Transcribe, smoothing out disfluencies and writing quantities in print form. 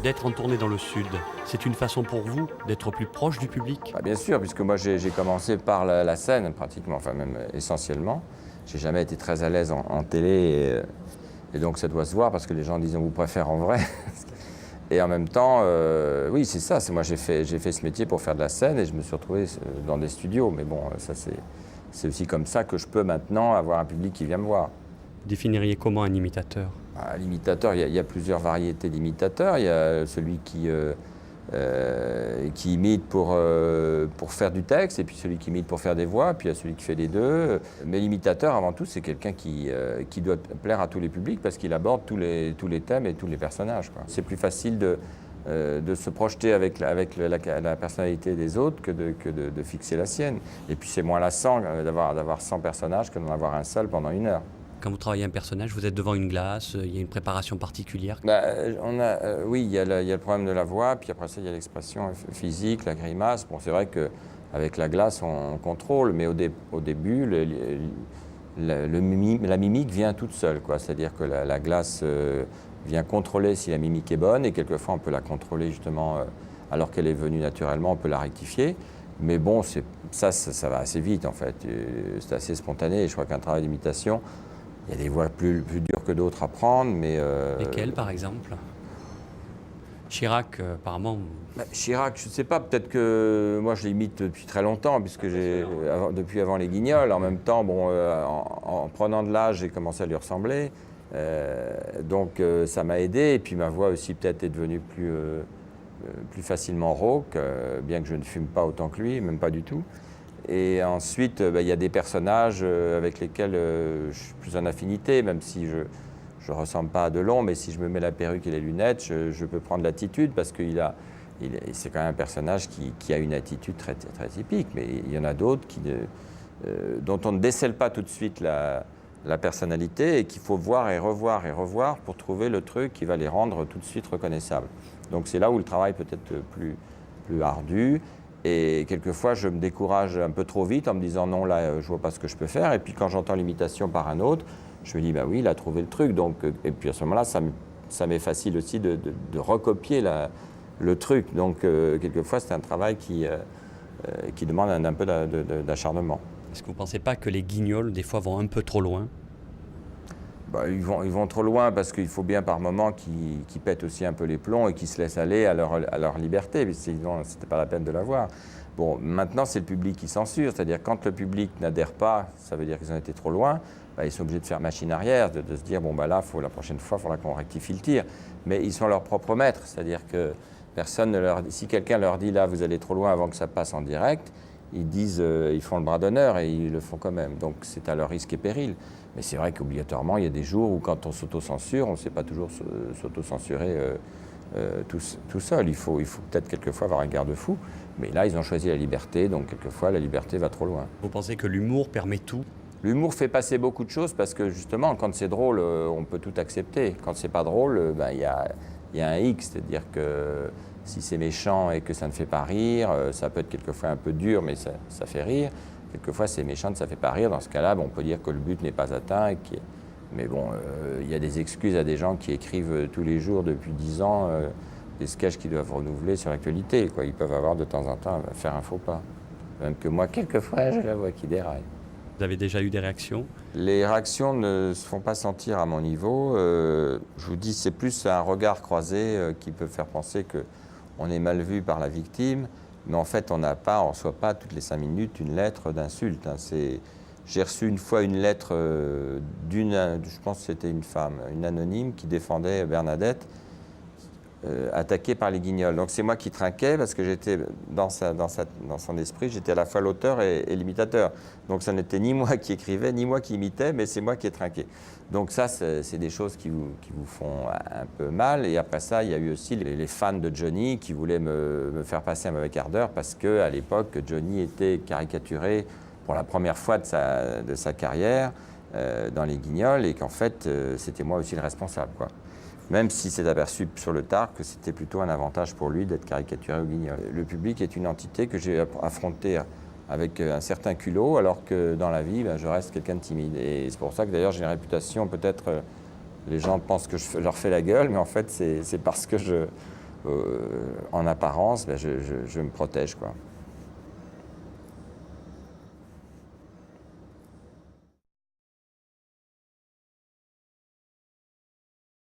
D'être en tournée dans le Sud, c'est une façon pour vous d'être plus proche du public? Bien sûr, puisque moi j'ai commencé par la scène pratiquement, enfin même essentiellement. J'ai jamais été très à l'aise en télé et donc ça doit se voir parce que les gens disent on vous préfère en vrai. Et en même temps, oui c'est ça, moi j'ai fait ce métier pour faire de la scène et je me suis retrouvé dans des studios. Mais bon, ça c'est aussi comme ça que je peux maintenant avoir un public qui vient me voir. Vous définiriez comment un imitateur? L'imitateur, il y a plusieurs variétés d'imitateurs. Il y a celui qui imite pour faire du texte, et puis celui qui imite pour faire des voix, puis il y a celui qui fait les deux. Mais l'imitateur, avant tout, c'est quelqu'un qui doit plaire à tous les publics parce qu'il aborde tous les thèmes et tous les personnages, quoi. C'est plus facile de se projeter avec la personnalité des autres que de fixer la sienne. Et puis c'est moins lassant d'avoir 100 personnages que d'en avoir un seul pendant 1 heure. Quand vous travaillez un personnage, vous êtes devant une glace, il y a une préparation particulière? Oui, il y a le problème de la voix, puis après ça, il y a l'expression physique, la grimace. Bon, c'est vrai qu'avec la glace, on contrôle, mais au début, la mimique vient toute seule, quoi. C'est-à-dire que la glace vient contrôler si la mimique est bonne, et quelquefois, on peut la contrôler justement alors qu'elle est venue naturellement, on peut la rectifier. Mais bon, ça va assez vite, en fait. C'est assez spontané, et je crois qu'un travail d'imitation, il y a des voix plus dures que d'autres à prendre, mais... Lesquelles, par exemple? Chirac, apparemment... Chirac, je ne sais pas, peut-être que moi je l'imite depuis très longtemps, puisque depuis avant les Guignols. En même temps, bon, en prenant de l'âge, j'ai commencé à lui ressembler. Donc ça m'a aidé, et puis ma voix aussi peut-être est devenue plus facilement rauque, bien que je ne fume pas autant que lui, même pas du tout. Et ensuite, il y a des personnages avec lesquels je suis plus en affinité, même si je ne ressemble pas à Delon, mais si je me mets la perruque et les lunettes, je peux prendre l'attitude, parce que c'est quand même un personnage qui a une attitude très, très typique. Mais il y en a d'autres dont on ne décèle pas tout de suite la personnalité, et qu'il faut voir et revoir pour trouver le truc qui va les rendre tout de suite reconnaissables. Donc c'est là où le travail peut être plus ardu. Et quelquefois, je me décourage un peu trop vite en me disant non, là, je ne vois pas ce que je peux faire. Et puis quand j'entends l'imitation par un autre, je me dis, bah oui, il a trouvé le truc. Donc, et puis à ce moment-là, ça m'est facile aussi de recopier le truc. Donc, quelquefois, c'est un travail qui demande un peu d'acharnement. Est-ce que vous ne pensez pas que les Guignols, des fois, vont un peu trop loin? Ils vont trop loin, parce qu'il faut bien par moments qu'ils pètent aussi un peu les plombs et qu'ils se laissent aller à leur liberté, mais sinon c'était pas la peine de la voir. Bon, maintenant c'est le public qui censure, c'est-à-dire quand le public n'adhère pas, ça veut dire qu'ils ont été trop loin, ils sont obligés de faire machine arrière, de se dire bon là, la prochaine fois, il faudra qu'on rectifie le tir. Mais ils sont leurs propres maîtres, c'est-à-dire que personne ne leur dit, si quelqu'un leur dit là vous allez trop loin avant que ça passe en direct, ils font le bras d'honneur et ils le font quand même. Donc c'est à leur risque et péril. Mais c'est vrai qu'obligatoirement, il y a des jours où quand on s'auto-censure, on ne sait pas toujours s'auto-censurer tout seul. Il faut peut-être quelquefois avoir un garde-fou. Mais là, ils ont choisi la liberté, donc quelquefois, la liberté va trop loin. Vous pensez que l'humour permet tout? L'humour fait passer beaucoup de choses, parce que justement, quand c'est drôle, on peut tout accepter. Quand c'est pas drôle, il y a un X, c'est-à-dire que si c'est méchant et que ça ne fait pas rire, ça peut être quelquefois un peu dur, mais ça fait rire. Quelquefois, c'est méchant, ça ne fait pas rire. Dans ce cas-là, on peut dire que le but n'est pas atteint. Mais bon, il y a des excuses à des gens qui écrivent tous les jours depuis 10 ans des sketchs qu'ils doivent renouveler sur l'actualité. Ils peuvent avoir de temps en temps à faire un faux pas. Même que moi, quelquefois, j'ai la voix qui déraille. Vous avez déjà eu des réactions? Les réactions ne se font pas sentir à mon niveau. Je vous dis, c'est plus un regard croisé qui peut faire penser qu'on est mal vu par la victime. Mais en fait, on ne reçoit pas toutes les 5 minutes une lettre d'insulte. J'ai reçu une fois une lettre je pense que c'était une femme, une anonyme, qui défendait Bernadette, attaquée par les Guignols. Donc c'est moi qui trinquais parce que j'étais dans son esprit, j'étais à la fois l'auteur et l'imitateur. Donc ça n'était ni moi qui écrivais, ni moi qui imitais, mais c'est moi qui ai trinqué. Donc ça, c'est des choses qui vous font un peu mal. Et après ça, il y a eu aussi les fans de Johnny qui voulaient me faire passer un mauvais quart d'heure parce qu'à l'époque, Johnny était caricaturé pour la première fois de sa carrière dans les Guignols et qu'en fait, c'était moi aussi le responsable, quoi. Même si c'est aperçu sur le tard que c'était plutôt un avantage pour lui d'être caricaturé au Guignol. Le public est une entité que j'ai affrontée avec un certain culot, alors que dans la vie, je reste quelqu'un de timide. Et c'est pour ça que d'ailleurs j'ai une réputation, peut-être les gens pensent que je leur fais la gueule, mais en fait c'est parce que en apparence, je me protège, quoi.